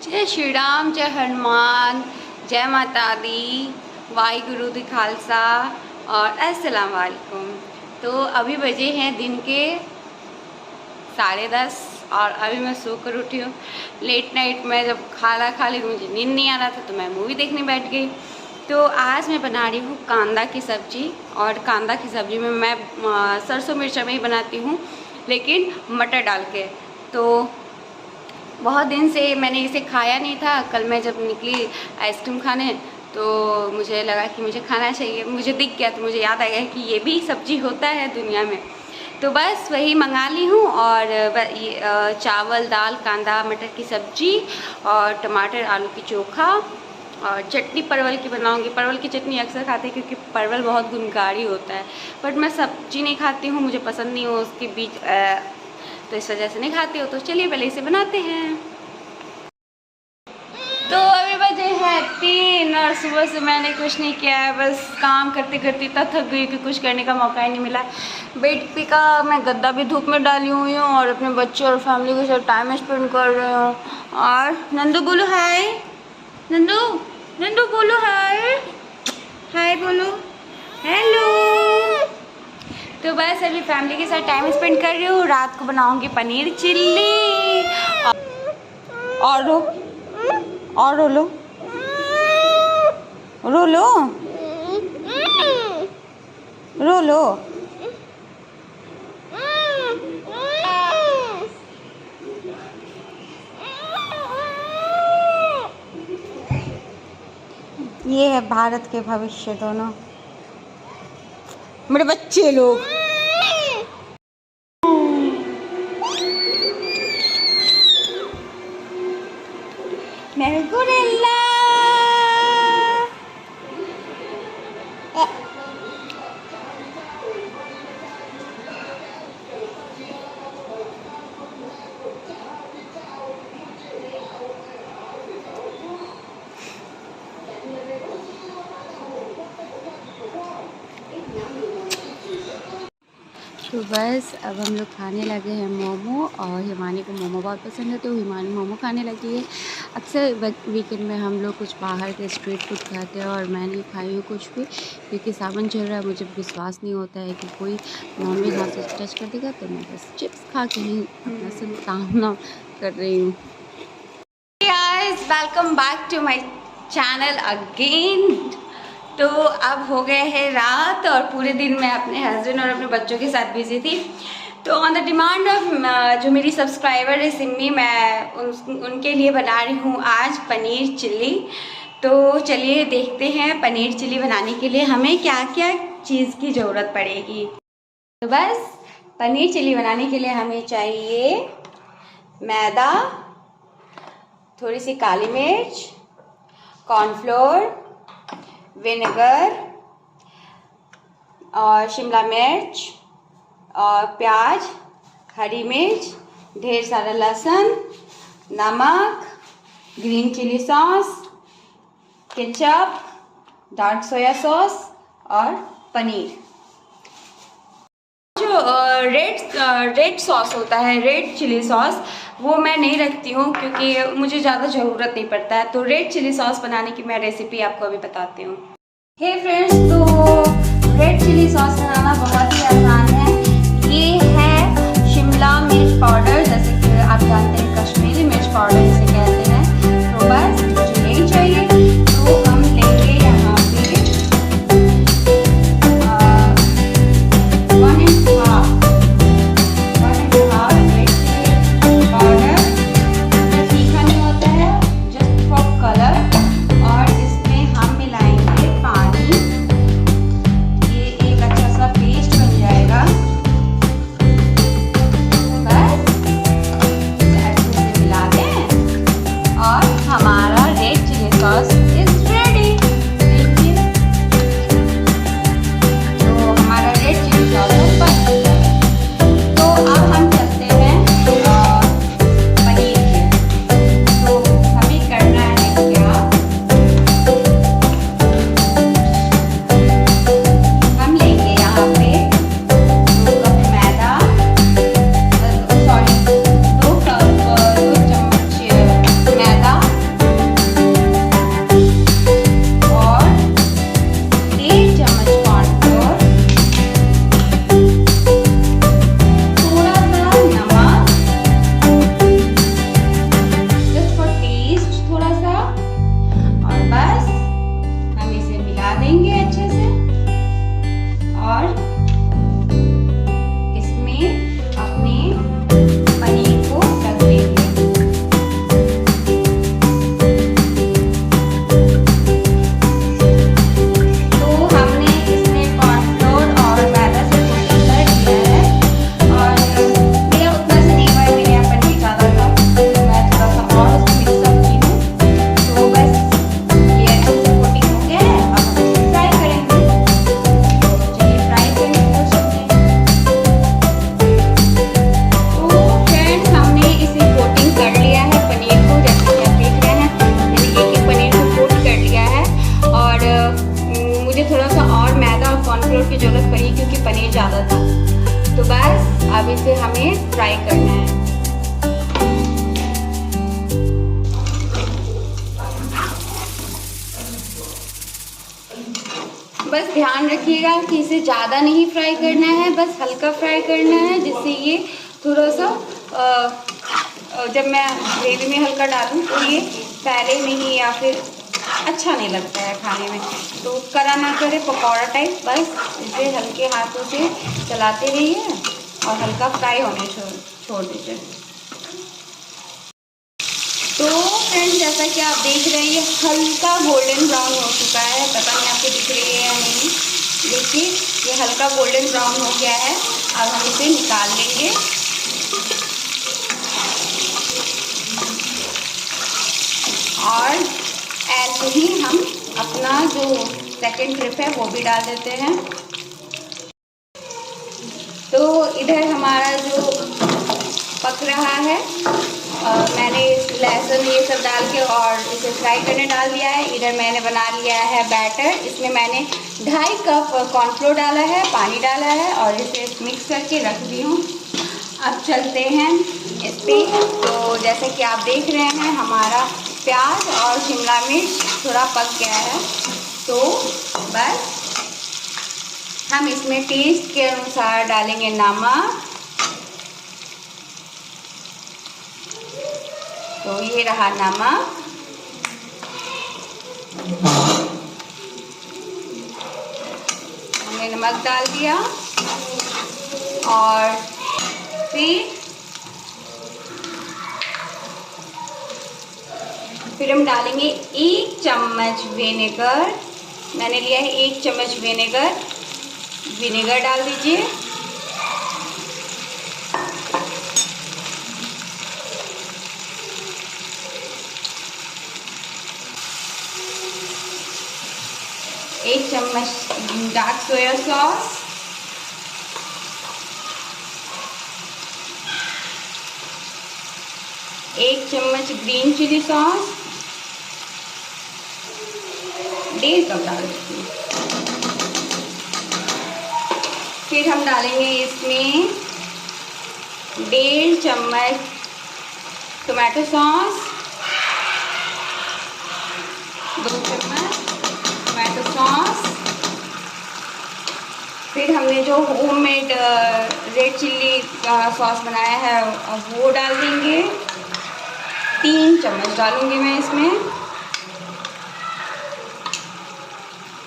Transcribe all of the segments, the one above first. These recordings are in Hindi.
जय श्री राम, जय हनुमान, जय माता दी, वाहिगुरु दी खालसा और अस्सलाम वालेकुम। तो अभी बजे हैं दिन के 10:30 और अभी मैं सोकर उठी हूँ। लेट नाइट में जब खाना खा ली, मुझे नींद नहीं आ रहा था तो मैं मूवी देखने बैठ गई। तो आज मैं बना रही हूँ कांदा की सब्ज़ी, और कांदा की सब्ज़ी में मैं सरसों मिर्चा में ही बनाती हूँ, लेकिन मटर डाल के। तो बहुत दिन से मैंने इसे खाया नहीं था। कल मैं जब निकली आइसक्रीम खाने तो मुझे लगा कि मुझे खाना चाहिए, मुझे दिख गया तो मुझे याद आ गया कि ये भी सब्ज़ी होता है दुनिया में। तो बस वही मंगा ली हूँ, और चावल, दाल, कांदा, मटर की सब्ज़ी और टमाटर आलू की चोखा और चटनी परवल की बनाऊंगी। परवल की चटनी अक्सर खाते हैं क्योंकि परवल बहुत गुणकारी होता है, बट मैं सब्जी नहीं खाती हूँ, मुझे पसंद नहीं हो उसके बीच, तो इस वजह से नहीं खाती हो। तो चलिए पहले इसे बनाते हैं। तो अभी बजे हैं 3 और सुबह से मैंने कुछ नहीं किया है, बस काम करते करते इतना थक गई कि कुछ करने का मौका ही नहीं मिला। बेड पे का मैं गद्दा भी धूप में डाली हुई हूँ और अपने बच्चों और फैमिली के साथ टाइम स्पेंड कर रही हूँ। और नंदू बोलो हाय, नंदू बोलो हाय, हाय बोलो, हेलो। तो बस अभी फैमिली के साथ टाइम स्पेंड कर रही हूँ। रात को बनाऊंगी पनीर चिल्ली। और रोलो रोलो रोलो। ये है भारत के भविष्य दोनों मेरे बच्चे लोग। मेरे गोरिल्ला। तो बस अब हम लोग खाने लगे हैं मोमो, और हिमानी को मोमो बहुत पसंद है तो हिमानी मोमो खाने लगी है। अक्सर वीकेंड में हम लोग कुछ बाहर के स्ट्रीट फूड खाते हैं, और मैं नहीं खाई हूँ कुछ भी क्योंकि सावन चल रहा है। मुझे विश्वास नहीं होता है कि कोई नॉनवेज हाथ से टच कर देगा, तो मैं बस चिप्स खा के ही अपना सामना कर रही हूँ। Guys, welcome back to my channel again. तो अब हो गए हैं रात, और पूरे दिन मैं अपने हस्बैंड और अपने बच्चों के साथ बिजी थी। तो ऑन द डिमांड ऑफ जो मेरी सब्सक्राइबर है सिमी, मैं उनके लिए बना रही हूँ आज पनीर चिल्ली। तो चलिए देखते हैं पनीर चिल्ली बनाने के लिए हमें क्या क्या चीज़ की ज़रूरत पड़ेगी। तो बस पनीर चिल्ली बनाने के लिए हमें चाहिए मैदा, थोड़ी सी काली मिर्च, कॉर्नफ्लोर, विनेगर और शिमला मिर्च और प्याज, हरी मिर्च, ढेर सारा लहसुन, नमक, green chilli sauce, ketchup, dark soya sauce और पनीर। जो रेड सॉस होता है, रेड चिली सॉस, वो मैं नहीं रखती हूँ क्योंकि मुझे ज़्यादा ज़रूरत नहीं पड़ता है। तो रेड चिली सॉस बनाने की मैं रेसिपी आपको अभी बताती हूँ। हे फ्रेंड्स, तो रेड चिली सॉस बनाना बहुत ही आसान है। ये है शिमला मिर्च पाउडर, जैसे कि आप जानते हैं कश्मीरी मिर्च पाउडर इसे कहते हैं। तो बस मुझे यही चाहिए। तो हम लेंगे यहाँ पे 1.5 रेड चिली पाउडर। तीखा नहीं होता है, जस्ट फॉर कलर। और इसमें हम मिलाएंगे पानी। ये एक अच्छा सा पेस्ट बन जाएगा। बस अच्छे से मिला दें। बस ध्यान रखिएगा कि इसे ज़्यादा नहीं फ्राई करना है, बस हल्का फ्राई करना है, जिससे ये थोड़ा सा जब मैं ग्रेवी में हल्का डालूँ तो ये फैले नहीं या फिर अच्छा नहीं लगता है खाने में। तो करा ना करे पकौड़ा टाइप, बस इसे हल्के हाथों से चलाते रहिए और हल्का फ्राई होने छोड़ दीजिए। तो फ्रेंड्स, जैसा कि आप देख रहे हैं ये हल्का गोल्डन ब्राउन हो चुका है, पता नहीं आपको दिख रही है या नहीं। देखिए ये हल्का गोल्डन ब्राउन हो गया है। अब हम इसे निकाल लेंगे। और ऐसे ही हम अपना जो सेकंड ट्रिप है वो भी डाल देते हैं। तो इधर हमारा जो पक रहा है, मैंने लहसुन ये सब डाल के और इसे फ्राई करने डाल दिया है। इधर मैंने बना लिया है बैटर। इसमें मैंने 2.5 कप कॉर्नफ्लोर डाला है, पानी डाला है और इसे मिक्स करके रख दी हूँ। अब चलते हैं इस पर। तो जैसे कि आप देख रहे हैं हमारा प्याज और शिमला मिर्च थोड़ा पक गया है। तो बस हम इसमें टेस्ट के अनुसार डालेंगे नमक। तो ये रहा नमक। हमने नमक डाल दिया और फिर हम डालेंगे 1 चम्मच विनेगर। मैंने लिया है 1 चम्मच विनेगर डाल दीजिए। एक चम्मच डार्क सोया सॉस, 1 चम्मच ग्रीन चिली सॉस, 1.5 कप डाल देती हूँ। फिर हम डालेंगे इसमें 1.5 चम्मच टोमेटो सॉस, 2 चम्मच टोमेटो सॉस। फिर हमने जो होममेड रेड चिल्ली सॉस बनाया है वो डाल देंगे। 3 चम्मच डालूंगी मैं इसमें।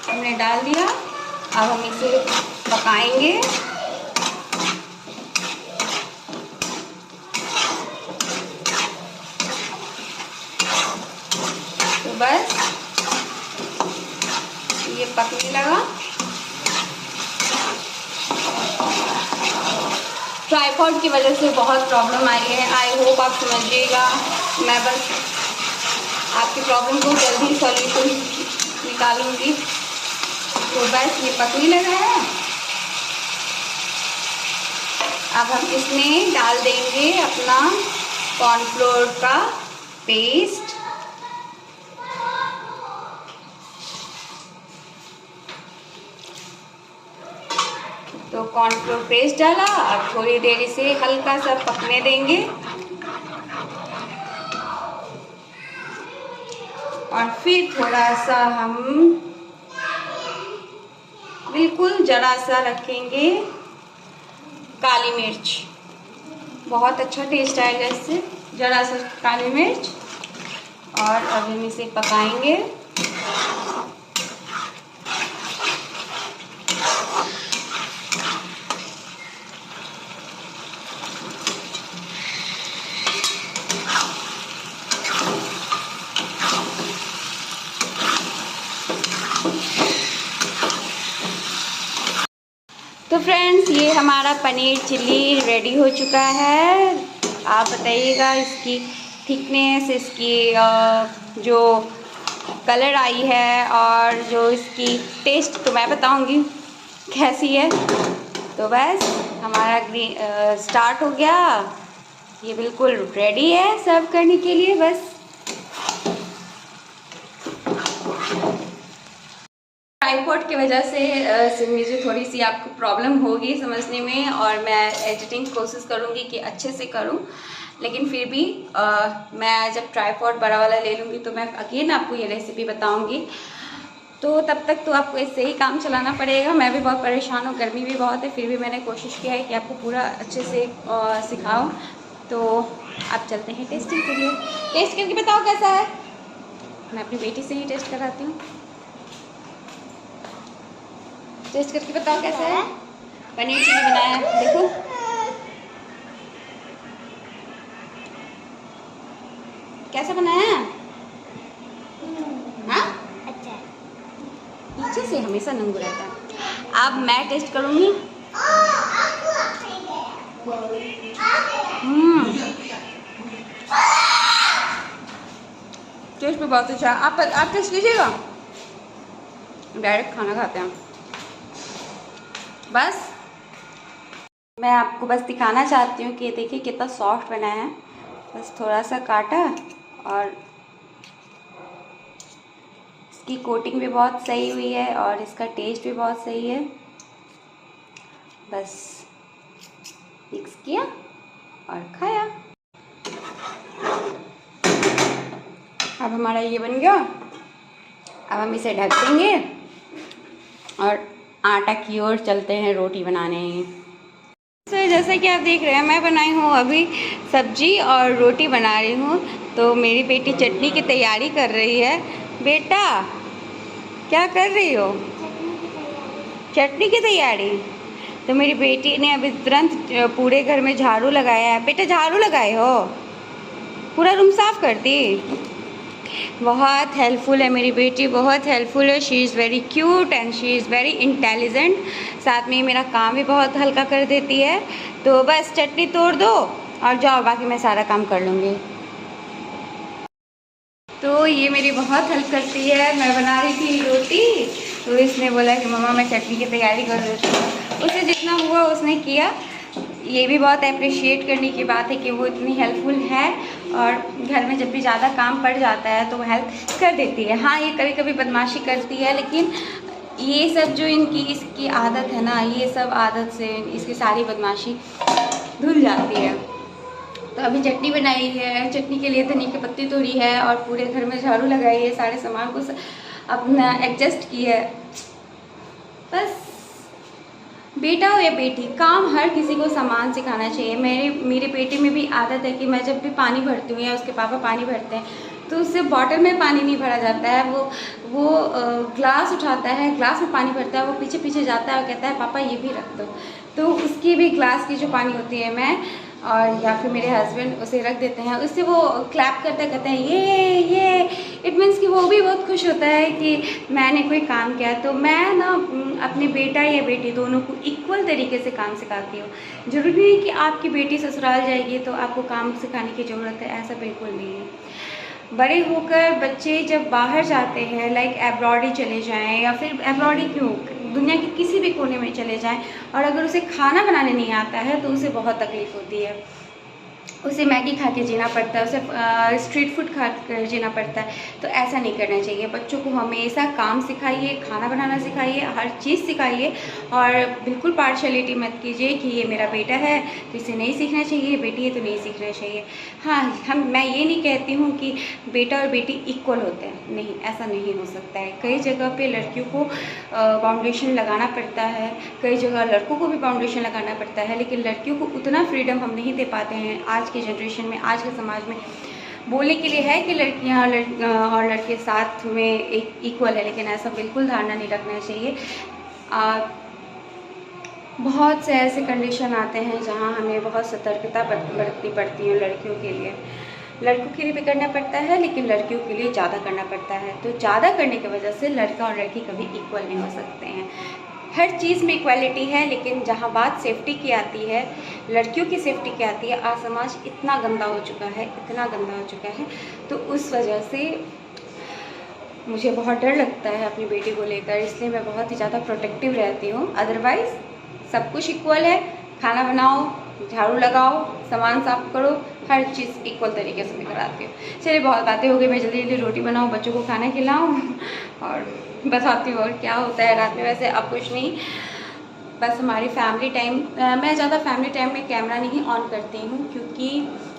हमने डाल दिया। अब हम इसे पकाएंगे। तो बस ये पकने लगा। ट्राइपॉड की वजह से बहुत प्रॉब्लम आई है। आई होप आप समझिएगा। मैं बस आपकी प्रॉब्लम को जल्दी सॉल्यूशन निकालूंगी। तो बस ये पकने लगा है। अब हम इसमें डाल देंगे अपना कॉर्नफ्लोर का पेस्ट। तो कॉर्नफ्लोर पेस्ट डाला। अब थोड़ी देर इसे हल्का सा पकने देंगे और फिर थोड़ा सा हम बिल्कुल जरा सा रखेंगे काली मिर्च। बहुत अच्छा टेस्ट आएगा इससे, जरा सा काली मिर्च। और अब हम इसे पकाएंगे। तो फ्रेंड्स, ये हमारा पनीर चिल्ली रेडी हो चुका है। आप बताइएगा इसकी थिकनेस, इसकी जो कलर आई है और जो इसकी टेस्ट तो मैं बताऊंगी कैसी है। तो बस हमारा स्टार्ट हो गया। ये बिल्कुल रेडी है सर्व करने के लिए। बस ट्राइपॉड की वजह से मुझे थोड़ी सी आपको प्रॉब्लम होगी समझने में, और मैं एडिटिंग कोशिश करूँगी कि अच्छे से करूँ। लेकिन फिर भी मैं जब ट्राइपॉड बड़ा वाला ले लूँगी तो मैं अगेन आपको ये रेसिपी बताऊँगी। तो तब तक तो आपको इससे ही काम चलाना पड़ेगा। मैं भी बहुत परेशान हूँ, गर्मी भी बहुत है, फिर भी मैंने कोशिश किया है कि आपको पूरा अच्छे से सिखाऊं। तो आप चलते हैं टेस्टिंग के लिए। टेस्ट करके बताओ कैसा है। मैं अपनी बेटी से ही टेस्ट कराती हूँ। टेस्ट करके बताओ कैसा है। पनीर चिली बनाया, देखो कैसा बनाया। हाँ अच्छा, पीछे से हमेशा नंगू रहता है। अब मैं टेस्ट करूँगी। टेस्ट भी बहुत अच्छा है। आप टेस्ट कीजिएगा। डायरेक्ट खाना खाते हैं बस। मैं आपको बस दिखाना चाहती हूँ कि देखिए कितना सॉफ्ट बना है। बस थोड़ा सा काटा और इसकी कोटिंग भी बहुत सही हुई है और इसका टेस्ट भी बहुत सही है। बस मिक्स किया और खाया। अब हमारा ये बन गया। अब हम इसे ढक देंगे और आटा की ओर चलते हैं रोटी बनाने। तो जैसा कि आप देख रहे हैं, मैं बनाई हूँ अभी सब्जी और रोटी बना रही हूँ। तो मेरी बेटी चटनी की तैयारी कर रही है। बेटा क्या कर रही हो। चटनी की तैयारी। तो मेरी बेटी ने अभी तुरंत पूरे घर में झाड़ू लगाया है। बेटा झाड़ू लगाए हो, पूरा रूम साफ कर दी। बहुत हेल्पफुल है मेरी बेटी, बहुत हेल्पफुल है। She is very cute and she is very intelligent. साथ में मेरा काम भी बहुत हल्का कर देती है। तो बस चटनी तोड़ दो और जाओ, बाकी मैं सारा काम कर लूँगी। तो ये मेरी बहुत हेल्प करती है। मैं बना रही थी रोटी, तो इसने बोला कि मम्मा मैं चटनी की तैयारी कर देती हूँ। उसे जितना हुआ उसने किया। ये भी बहुत अप्रिशिएट करने की बात है कि वो इतनी हेल्पफुल है और घर में जब भी ज़्यादा काम पड़ जाता है तो वो हेल्प कर देती है। हाँ, ये कभी कभी बदमाशी करती है, लेकिन ये सब जो इसकी आदत है ना, ये सब आदत से इसकी सारी बदमाशी धुल जाती है। तो अभी चटनी बनाई है, चटनी के लिए धनिया की पत्ती तोड़ी है और पूरे घर में झाड़ू लगाई है, सारे सामान को अपना एडजस्ट की है। बस बेटा हो या बेटी, काम हर किसी को समान सिखाना चाहिए। मेरी बेटी में भी आदत है कि मैं जब भी पानी भरती हूँ या उसके पापा पानी भरते हैं तो उससे बॉटल में पानी नहीं भरा जाता है। वो ग्लास उठाता है, ग्लास में पानी भरता है, वो पीछे पीछे जाता है और कहता है पापा ये भी रख दो। तो उसकी भी ग्लास की जो पानी होती है मैं और या फिर मेरे हस्बैंड उसे रख देते हैं। उससे वो क्लैप करते कहते हैं ये इट मीन्स कि वो भी बहुत खुश होता है कि मैंने कोई काम किया। तो मैं ना अपने बेटा या बेटी दोनों को इक्वल तरीके से काम सिखाती हूँ। ज़रूरी नहीं कि आपकी बेटी ससुराल जाएगी तो आपको काम सिखाने की ज़रूरत है, ऐसा बिल्कुल नहीं है। बड़े होकर बच्चे जब बाहर जाते हैं, लाइक एब्रॉड ही चले जाएं या फिर एब्रॉड ही क्यों, दुनिया के किसी भी कोने में चले जाएं और अगर उसे खाना बनाने नहीं आता है तो उसे बहुत तकलीफ़ होती है। उसे मैगी खा के जीना पड़ता है, उसे स्ट्रीट फूड खा कर जीना पड़ता है। तो ऐसा नहीं करना चाहिए। बच्चों को हमेशा काम सिखाइए, खाना बनाना सिखाइए, हर चीज़ सिखाइए और बिल्कुल पार्शलिटी मत कीजिए कि ये मेरा बेटा है तो इसे नहीं सीखना चाहिए, बेटी है तो नहीं सीखना चाहिए। हाँ, मैं ये नहीं कहती हूँ कि बेटा और बेटी इक्वल होते हैं, नहीं, ऐसा नहीं हो सकता है। कई जगह पे लड़कियों को बाउंडेशन लगाना पड़ता है, कई जगह लड़कों को भी बाउंडेशन लगाना पड़ता है, लेकिन लड़कियों को उतना फ्रीडम हम नहीं दे पाते हैं आज के जनरेशन में, आज के समाज में। बोलने के लिए है कि लड़कियां और लड़के साथ में एक इक्वल है, लेकिन ऐसा बिल्कुल धारणा नहीं रखना चाहिए। बहुत से ऐसे कंडीशन आते हैं जहां हमें बहुत सतर्कता बरतनी पड़ती है लड़कियों के लिए। लड़कों के लिए भी करना पड़ता है लेकिन लड़कियों के लिए ज़्यादा करना पड़ता है। तो ज़्यादा करने की वजह से लड़का और लड़की कभी इक्वल नहीं हो सकते हैं। हर चीज़ में इक्वालिटी है, लेकिन जहाँ बात सेफ्टी की आती है, लड़कियों की सेफ्टी की आती है, आज समाज इतना गंदा हो चुका है, इतना गंदा हो चुका है। तो उस वजह से मुझे बहुत डर लगता है अपनी बेटी को लेकर, इसलिए मैं बहुत ही ज़्यादा प्रोटेक्टिव रहती हूँ। अदरवाइज़ सब कुछ इक्वल है। खाना बनाओ, झाड़ू लगाओ, सामान साफ करो, हर चीज़ इक्वल तरीके से मैं कराती हूँ। चलिए बहुत बातें हो गई, मैं जल्दी जल्दी रोटी बनाऊँ, बच्चों को खाना खिलाऊँ और बताती हूँ और क्या होता है रात में। वैसे अब कुछ नहीं, बस हमारी फैमिली टाइम, मैं ज़्यादा फैमिली टाइम में कैमरा नहीं ऑन करती हूँ क्योंकि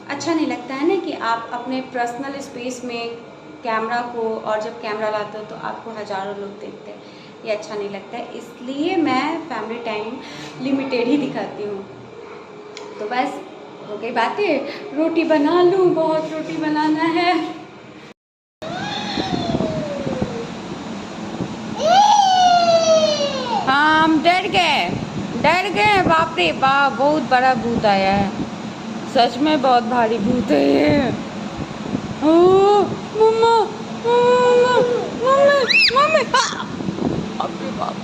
अच्छा नहीं लगता है ना कि आप अपने पर्सनल स्पेस में कैमरा को, और जब कैमरा लाते हो तो आपको हज़ारों लोग देखते हैं, ये अच्छा नहीं लगता है। इसलिए मैं फैमिली टाइम लिमिटेड ही दिखाती हूँ। तो बस हो गई बातें, रोटी बना लूँ, बहुत रोटी बनाना है। हाँ हम डर गए, बाप रे बाप, बहुत बड़ा भूत आया है, सच में बहुत भारी भूत है ये। ओ मम्मा मम्मा मम्मी मम्मी, बाप रे बाप।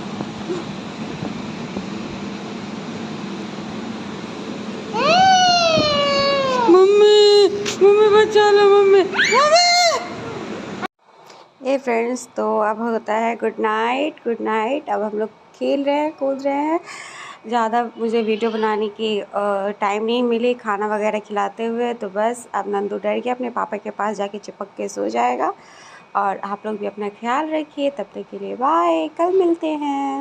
मम्मी मम्मी बचा लो मम्मी मम्मी। ये फ्रेंड्स, तो अब होता है गुड नाइट। अब हम लोग खेल रहे हैं, कूद रहे हैं। ज़्यादा मुझे वीडियो बनाने की टाइम नहीं मिली खाना वगैरह खिलाते हुए, तो बस अब नंदू डर के अपने पापा के पास जाके चिपक के सो जाएगा। और आप लोग भी अपना ख्याल रखिए, तब तक के लिए बाय, कल मिलते हैं।